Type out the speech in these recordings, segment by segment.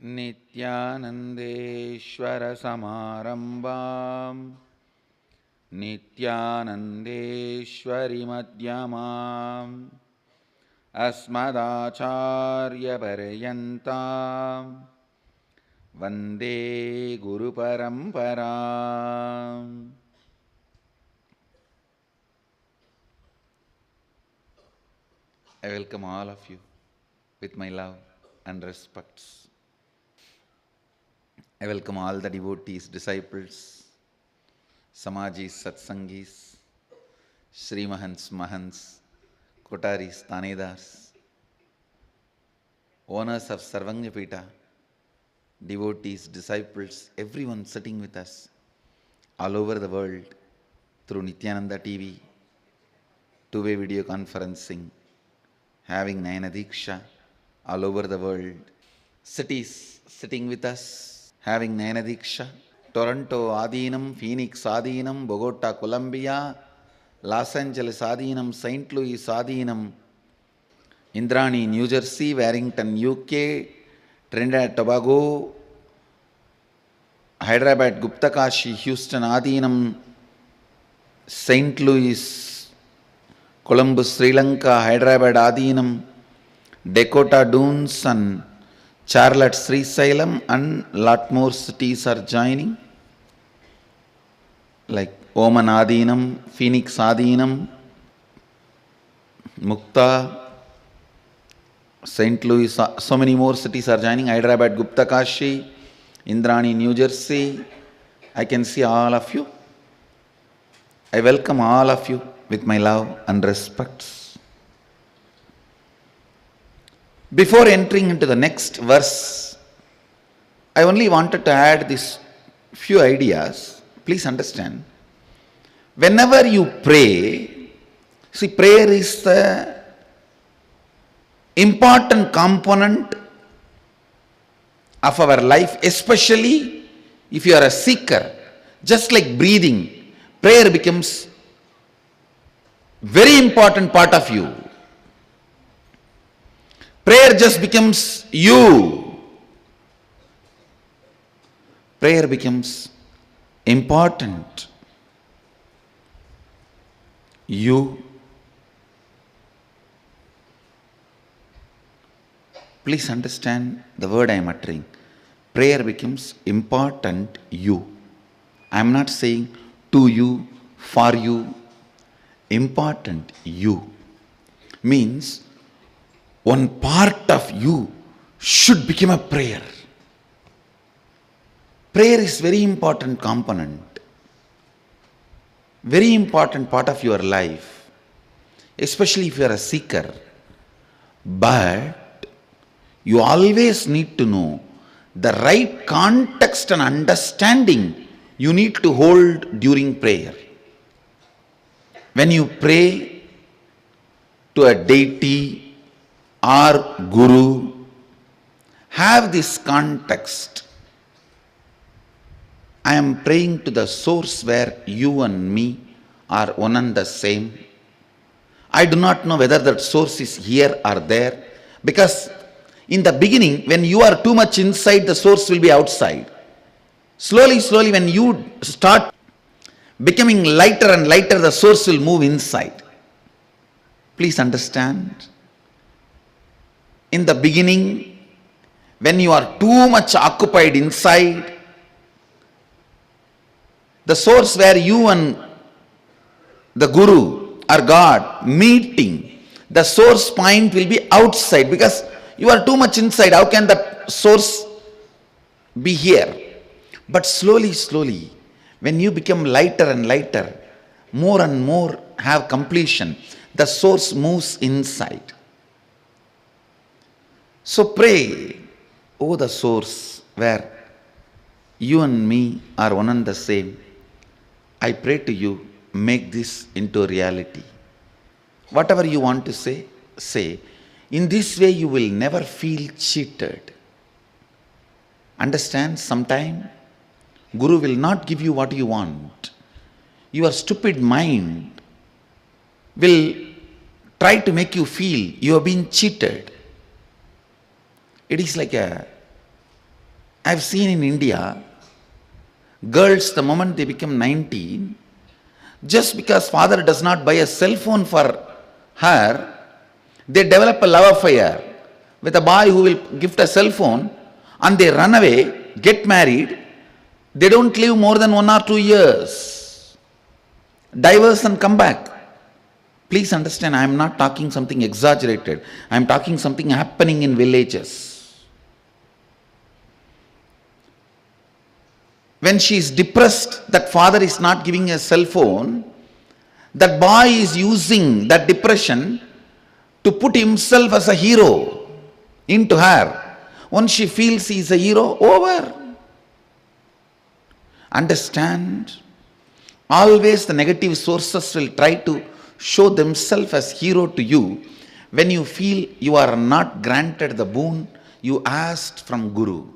नित्यानन्देश्वर समारम्भां नित्यानन्देश्वरि मध्यमाम् अस्मदाचार्यपर्यन्तां वन्दे गुरुपरम्पराम्. I welcome all of you with my love and respects. I welcome all the devotees, disciples, Samajis, Satsangis, Sri Mahants, Kotaris, Tanedars, owners of Sarvanyapita, devotees, disciples, everyone sitting with us all over the world through Nithyananda TV, two-way video conferencing, having Nayana Diksha all over the world. Cities sitting with us, having Nayana Diksha. Toronto Adinam, Phoenix Adinam, Bogota, Colombia, Los Angeles Adinam, St. Louis Adinam, Indrani, New Jersey, Warrington, UK, Trinidad, Tobago, Hyderabad, Guptakashi, Houston Adinam, St. Louis, Columbus, Sri Lanka, Hyderabad Adinam, Dakota Dunes and Charlotte, Sri Salem, and lot more cities are joining, like Oman Adinam, Phoenix Adinam, Mukta, St. Louis, so many more cities are joining, Hyderabad, Guptakashi, Indrani, New Jersey. I can see all of you. I welcome all of you with my love and respects. Before entering into the next verse, I only wanted to add these few ideas. Please understand. Whenever you pray, see, prayer is the important component of our life, especially if you are a seeker. Just like breathing, prayer becomes very important part of you. Prayer just becomes you. Prayer becomes important. You. Please understand the word I am uttering. Prayer becomes important you. I am not saying to you, for you. Important you means one part of you should become a prayer. Prayer is very important component, very important part of your life, especially if you are a seeker. But you always need to know the right context and understanding you need to hold during prayer. When you pray to a deity or guru, have this context. I am praying to the source where you and me are one and the same. I do not know whether that source is here or there, because in the beginning, when you are too much inside, the source will be outside. Slowly, when you start becoming lighter and lighter, the source will move inside. Please understand. In the beginning, when you are too much occupied inside, the source where you and the Guru or God meeting, the source point will be outside, because you are too much inside. How can the source be here? But slowly, when you become lighter and lighter, more and more have completion, the source moves inside. So pray, oh the source where you and me are one and the same. I pray to you, make this into reality. Whatever you want to say, say. In this way you will never feel cheated. Understand, sometime Guru will not give you what you want. Your stupid mind will try to make you feel you have been cheated. It is like a I've seen in India, girls, the moment they become 19, just because father does not buy a cell phone for her, they develop a love affair with a boy who will gift a cell phone, and they run away, get married. They don't live more than 1 or 2 years. Divorce and come back. Please understand, I am not talking something exaggerated. I am talking something happening in villages. When she is depressed that father is not giving a cell phone, that boy is using that depression to put himself as a hero into her. Once she feels he is a hero, over. Understand? Always the negative sources will try to show themselves as hero to you when you feel you are not granted the boon you asked from Guru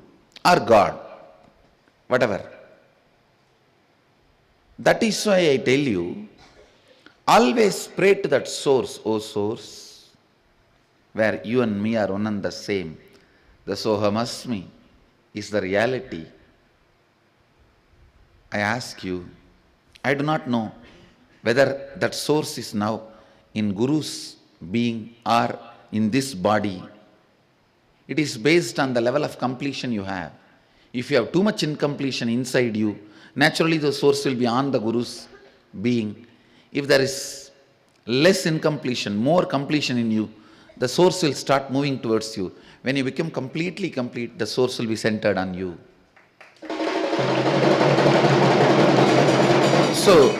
or God, whatever. That is why I tell you, always pray to that source, O source, where you and me are one and the same. The Soham Asmi is the reality. I ask you, I do not know whether that source is now in Guru's being or in this body. It is based on the level of completion you have. If you have too much incompletion inside you, naturally the source will be on the Guru's being. If there is less incompletion, more completion in you, the source will start moving towards you. When you become completely complete, the source will be centered on you. So,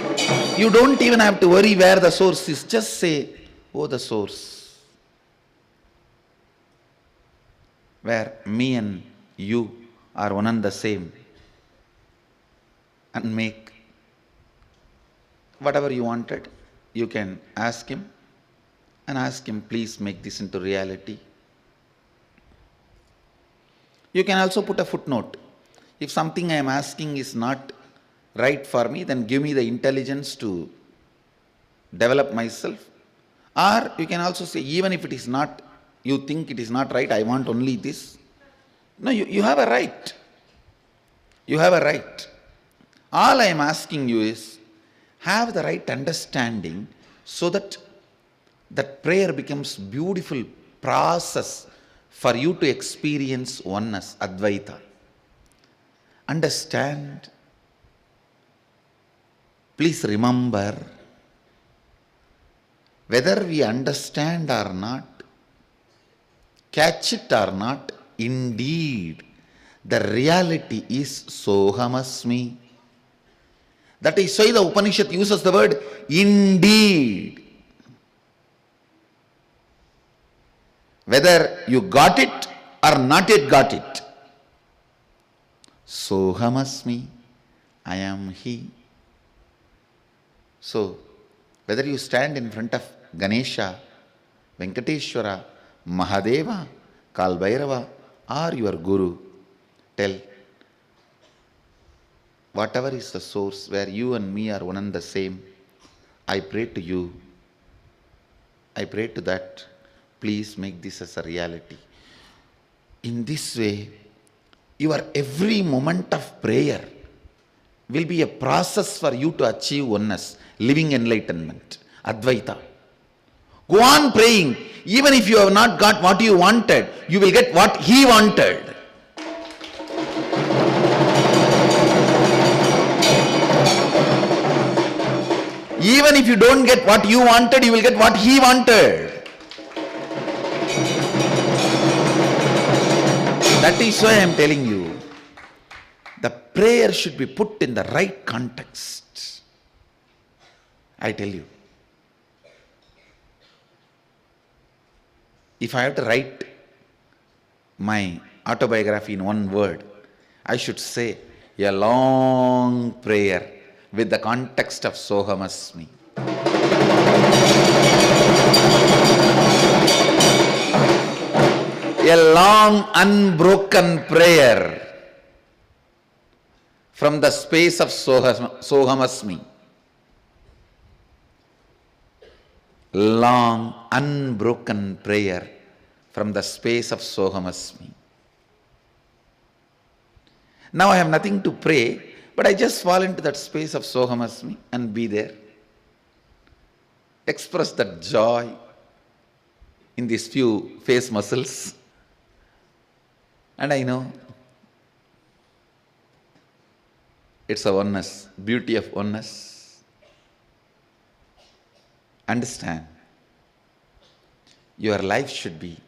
you don't even have to worry where the source is. Just say, oh, the source, where me and you are one and the same, and make whatever you wanted. You can ask him and ask him, please make this into reality. You can also put a footnote. If something I am asking is not right for me, then give me the intelligence to develop myself. Or you can also say, even if it is not, you think it is not right, I want only this. No, you have a right. You have a right. All I am asking you is, have the right understanding so that that prayer becomes beautiful process for you to experience oneness, Advaita. Understand? Please remember, whether we understand or not, catch it or not, indeed, the reality is Soham Asmi. That is why the Upanishad uses the word indeed. Whether you got it or not yet got it. Soham Asmi, I am He. So, whether you stand in front of Ganesha, Venkateshwara, Mahadeva, Kalbhairava, or your Guru, tell, whatever is the source where you and me are one and the same, I pray to you, I pray to that, please make this as a reality. In this way, your every moment of prayer will be a process for you to achieve oneness, living enlightenment, Advaita. Go on praying. Even if you have not got what you wanted, you will get what He wanted. Even if you don't get what you wanted, you will get what He wanted. That is why I am telling you, the prayer should be put in the right context. I tell you. If I have to write my autobiography in one word, I should say a long prayer with the context of Soham Asmi. A long unbroken prayer from the space of Soham Asmi. Long unbroken prayer from the space of Soham Asmi. Now I have nothing to pray, but I just fall into that space of Soham Asmi and be there. Express that joy in these few face muscles. And I know it's a oneness, beauty of oneness. Understand, your life should be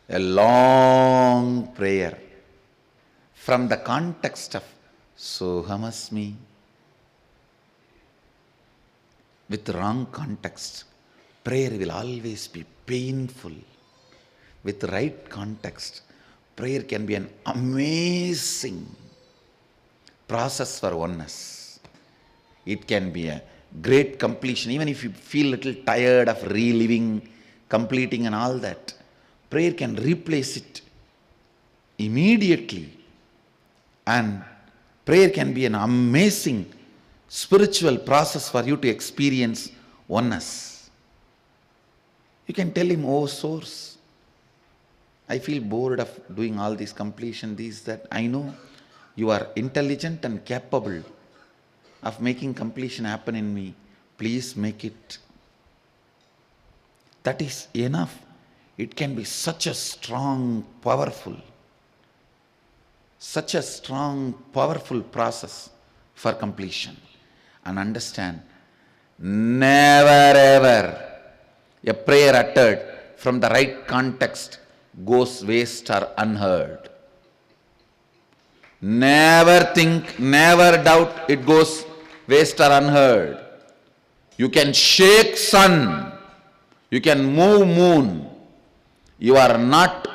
a long prayer from the context of Soham Asmi. With wrong context, prayer will always be painful. With right context, prayer can be an amazing process for oneness. It can be a great completion. Even if you feel a little tired of reliving, completing and all that, prayer can replace it immediately. And prayer can be an amazing spiritual process for you to experience oneness. You can tell him, oh source, I feel bored of doing all this completion, this, that. I know you are intelligent and capable of making completion happen in me. Please make it. That is enough. It can be such a strong, powerful process for completion. And understand, never ever a prayer uttered from the right context goes waste or unheard. Never think, never doubt it goes waste or unheard. You can shake sun, you can move moon. You are not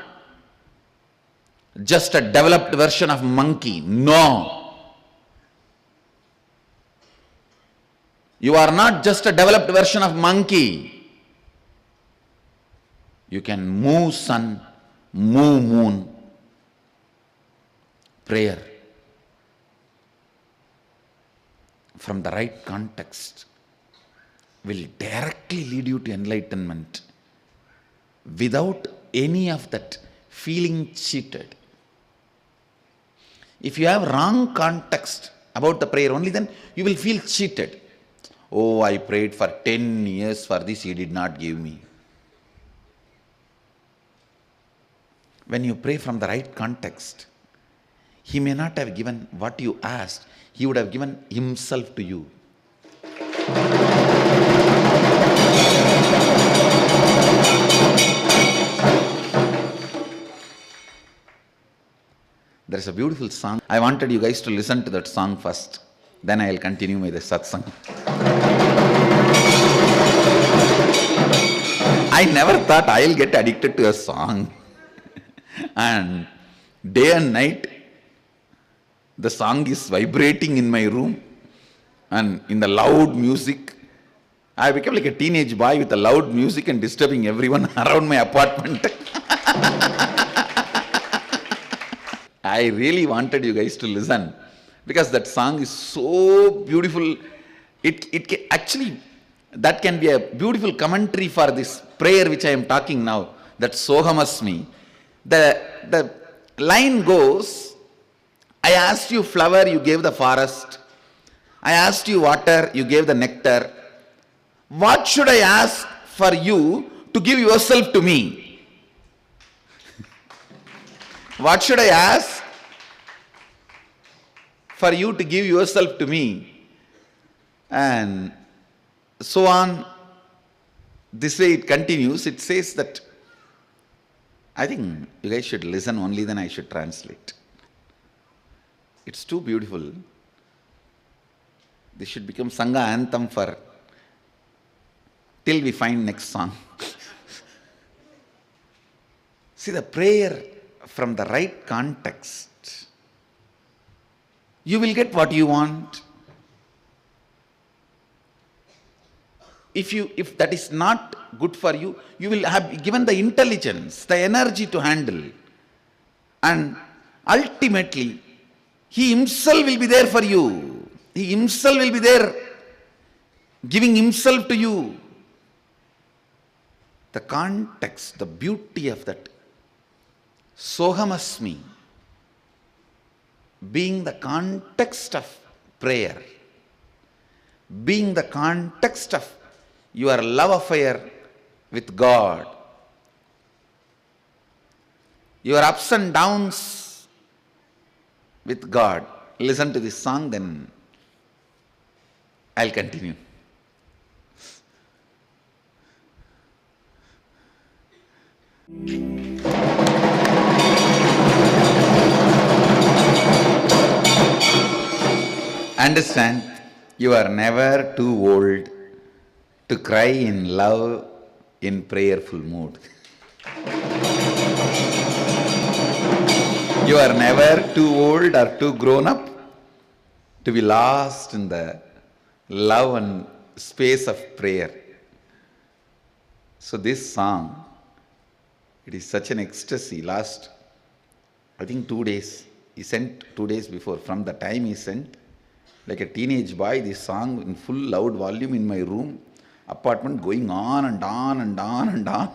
just a developed version of monkey. No. You are not just a developed version of monkey. You can move sun, move moon. Prayer from the right context will directly lead you to enlightenment without any of that feeling cheated. If you have wrong context about the prayer only, then you will feel cheated. Oh, I prayed for 10 years for this, he did not give me. When you pray from the right context, he may not have given what you asked, he would have given himself to you. There is a beautiful song. I wanted you guys to listen to that song first. Then I will continue with the satsang. I never thought I will get addicted to a song. And day and night, the song is vibrating in my room. And in the loud music, I became like a teenage boy with the loud music and disturbing everyone around my apartment. I really wanted you guys to listen, because that song is so beautiful. Actually, that can be a beautiful commentary for this prayer which I am talking now, that Soham Asmi. The line goes, I asked you flower, you gave the forest. I asked you water, you gave the nectar. What should I ask for you to give yourself to me? What should I ask for you to give yourself to me? And so on. This way it continues. It says that, I think you guys should listen only, then I should translate. It's too beautiful. This should become Sangha anthem for till we find next song. See, the prayer from the right context, you will get what you want. If that is not good for you, you will have given the intelligence, the energy to handle. And ultimately, he himself will be there for you. He himself will be there, giving himself to you. The context, the beauty of that Soham Asmi being the context of prayer, being the context of your love affair with God, your ups and downs with God. Listen to this song, then I'll continue. Understand, you are never too old to cry in love in prayerful mood. You are never too old or too grown up to be lost in the love and space of prayer. So this song, it is such an ecstasy. Last, I think 2 days, he sent 2 days before. From the time he sent, like a teenage boy, this song in full loud volume in my room, apartment, going on and on and on and on.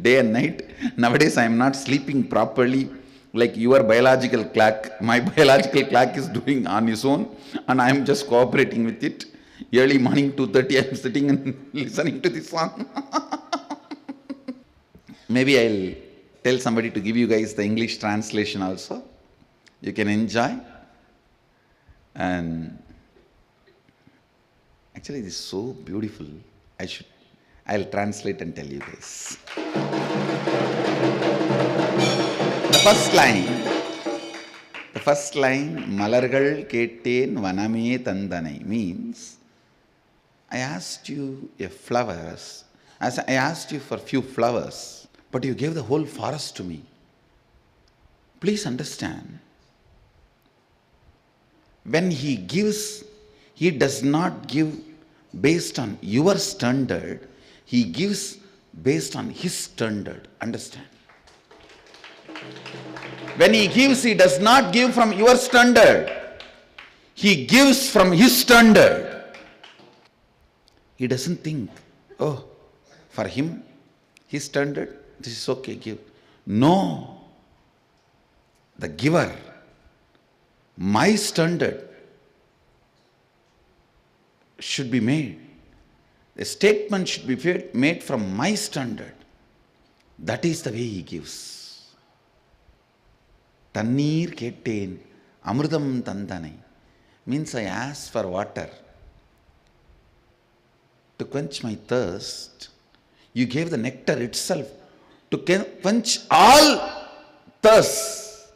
Day and night. Nowadays I am not sleeping properly like your biological clock. My biological clock is doing on its own and I am just cooperating with it. Early morning 2:30 I am sitting and listening to this song. Maybe I'll tell somebody to give you guys the English translation also. You can enjoy. And actually, this is so beautiful. I'll translate and tell you guys. The first line, Malargal Ketten Vaname Tandanai, means I asked you I asked you for few flowers, but you gave the whole forest to me. Please understand. When he gives, he does not give based on your standard, he gives based on his standard. Understand? When he gives, he does not give from your standard, he gives from his standard. He doesn't think, oh, for him, his standard, this is okay, give. No, the giver, my standard should be made. A statement should be made from my standard. That is the way he gives. Tannir Ketten Amrudam Tandanai means I ask for water to quench my thirst. You gave the nectar itself to quench all thirst.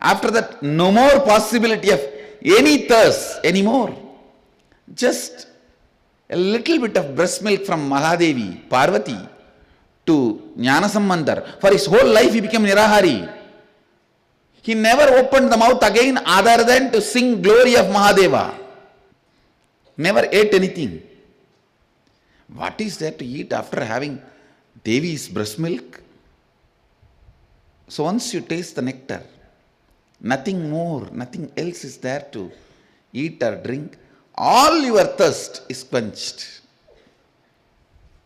After that, no more possibility of any thirst anymore. Just a little bit of breast milk from Mahadevi, Parvati, to Jnanasambandar. For his whole life he became Nirahari. He never opened the mouth again other than to sing glory of Mahadeva. Never ate anything. What is there to eat after having Devi's breast milk? So once you taste the nectar, nothing more, nothing else is there to eat or drink. All your thirst is quenched.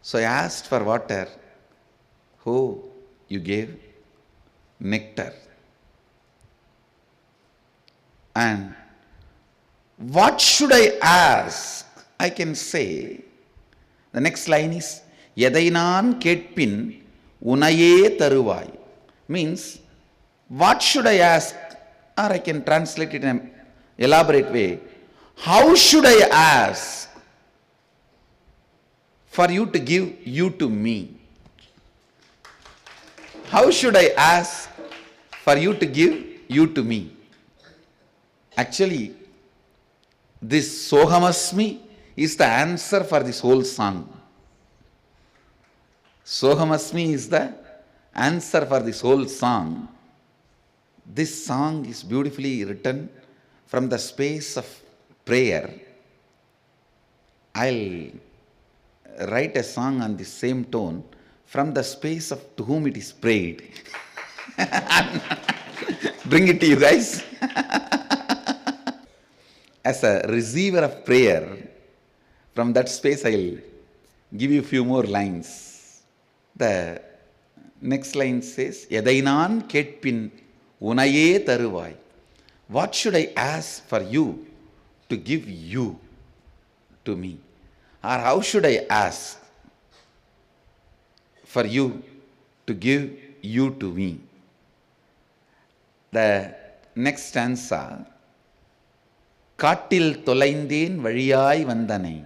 So I asked for water. Oh, you gave nectar. And what should I ask? I can say, the next line is, Yadainan Ketpin Unaye Taruvai. Means, what should I ask? Or I can translate it in an elaborate way. How should I ask for you to give you to me? How should I ask for you to give you to me? Actually, this Soham Asmi is the answer for this whole song. Soham Asmi is the answer for this whole song. This song is beautifully written from the space of prayer. I'll write a song on the same tone from the space of to whom it is prayed. Bring it to you guys. As a receiver of prayer, from that space I'll give you a few more lines. The next line says, Yadainan Ketpin Unaye taruvai. What should I ask for you to give you to me? Or how should I ask for you to give you to me? The next stanza, Kattil tolaindeen valiyai vandane.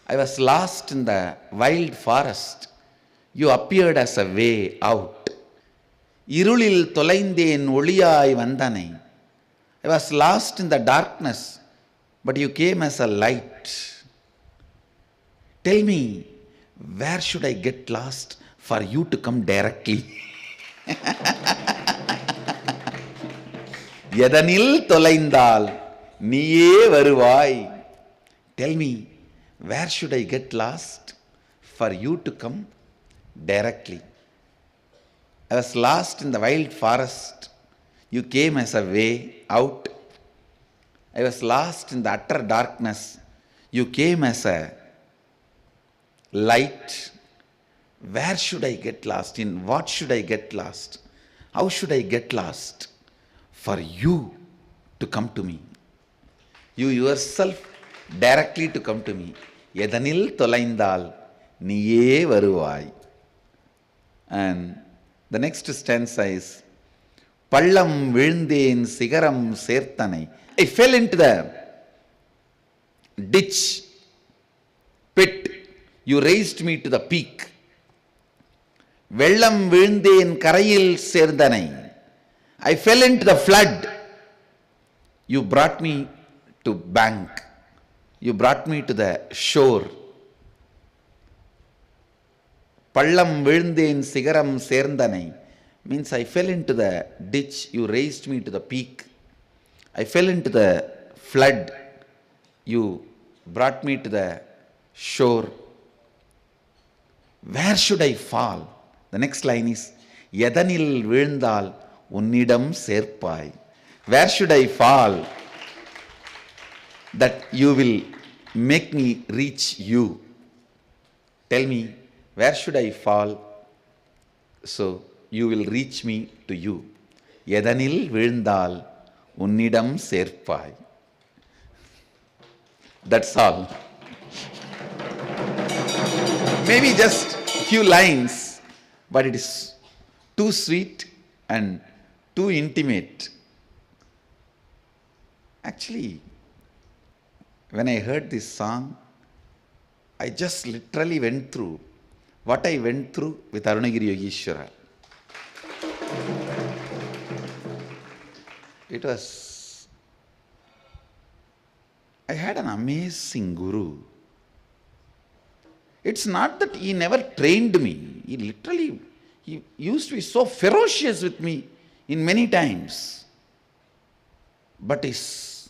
I was lost in the wild forest. You appeared as a way out. Irulil tolaindeen oliyai vandane. I was lost in the darkness, but you came as a light. Tell me, where should I get lost for you to come directly? Yadanil tolaindal niye varuvai. Tell me, where should I get lost for you to come directly? I was lost in the wild forest. You came as a way out. I was lost in the utter darkness. You came as a light. Where should I get lost? In what should I get lost? How should I get lost for you to come to me? You yourself directly to come to me. Yadanil tolaindal niye varuvai. And the next stanza is Pallam vilndeen sigaram sertanai. I fell into the ditch, pit. You raised me to the peak. Vellam vilndeen karayil serdanai. I fell into the flood. You brought me to bank. You brought me to the shore. Pallam vilndeen sigaram serdanai means I fell into the ditch. You raised me to the peak. I fell into the flood. You brought me to the shore. Where should I fall? The next line is Yadanil vilndal unnidam serpai. Where should I fall that you will make me reach you? Tell me, where should I fall so you will reach me to you? Yadanil vilndal unnidam serpai. That's all. Maybe just a few lines, but it is too sweet and too intimate. Actually, when I heard this song, I just literally went through what I went through with Arunagiri Yogeshwara. It was, I had an amazing guru. It's not that he never trained me. He used to be so ferocious with me in many times. But his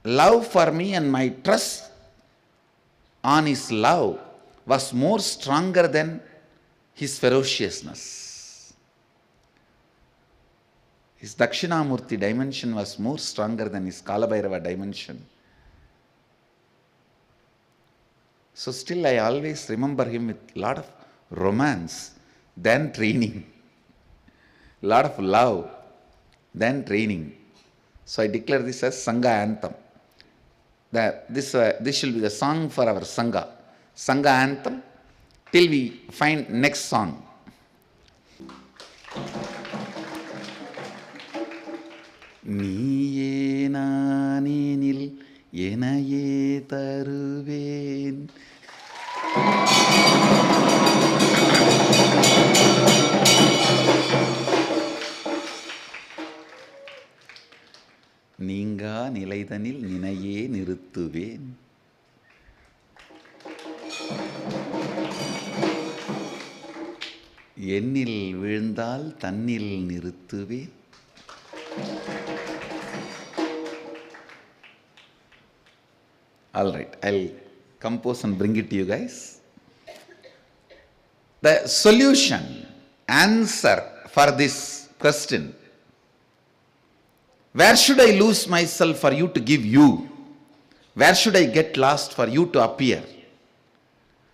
love for me and my trust on his love was more stronger than his ferociousness. His Dakshinamurti dimension was more stronger than his Kalabhairava dimension. So still I always remember him with a lot of romance, then training. A lot of love, then training. So I declare this as Sangha anthem. This shall be the song for our Sangha. Sangha anthem till we find next song. Niye naninil yenaye taruven. நீங்கா நிலைதனில் நினையே நிறுத்துவேன். என்னில் விழுந்தால் தன்னில் நிறுத்துவேன். All right, I'll compose and bring it to you guys. The solution, answer for this question, where should I lose myself for you to give you? Where should I get lost for you to appear?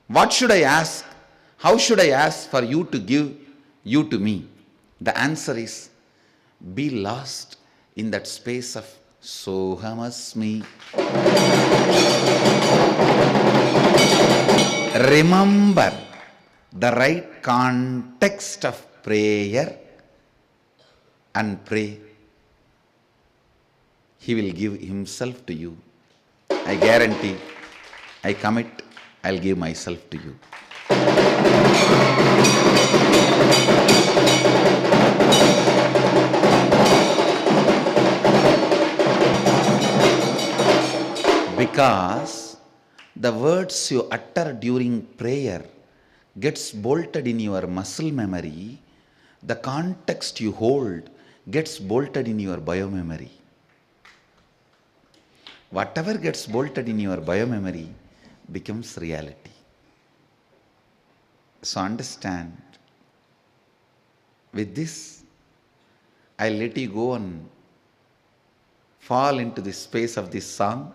What should I ask? How should I ask for you to give you to me? The answer is Be lost in that space of Soham Asmi. Remember the right context of prayer and pray. He will give himself to you. I guarantee, I commit, I'll give myself to you. Because the words you utter during prayer gets bolted in your muscle memory, the context you hold gets bolted in your biomemory. Whatever gets bolted in your biomemory becomes reality. So understand. With this, I'll let you go and fall into the space of this song.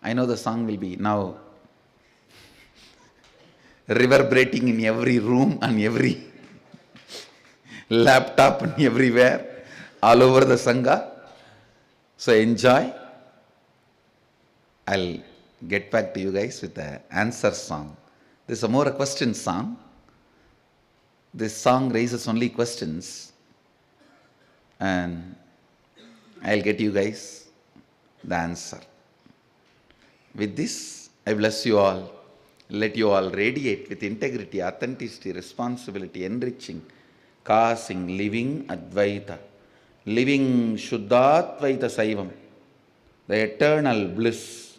I know the song will be now reverberating in every room and every laptop and everywhere, all over the Sangha. So enjoy. I'll get back to you guys with the answer song. This is a more a question song. This song raises only questions, and I'll get you guys the answer. With this, I bless you all. Let you all radiate with integrity, authenticity, responsibility, enriching, causing, living Advaita, living Shuddhatvaita Saivam, the eternal bliss,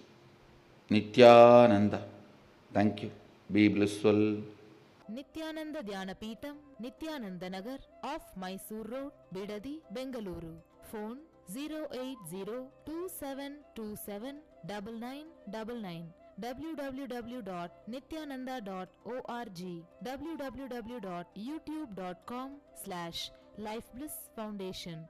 Nithyananda. Thank you. Be blissful. Nithyananda Dhyanapītam, Nithyananda Nagar, off Mysore Road, Bidadi, Bengaluru. Phone 08027279999. www.nithyananda.org. www.youtube.com/Life Bliss Foundation.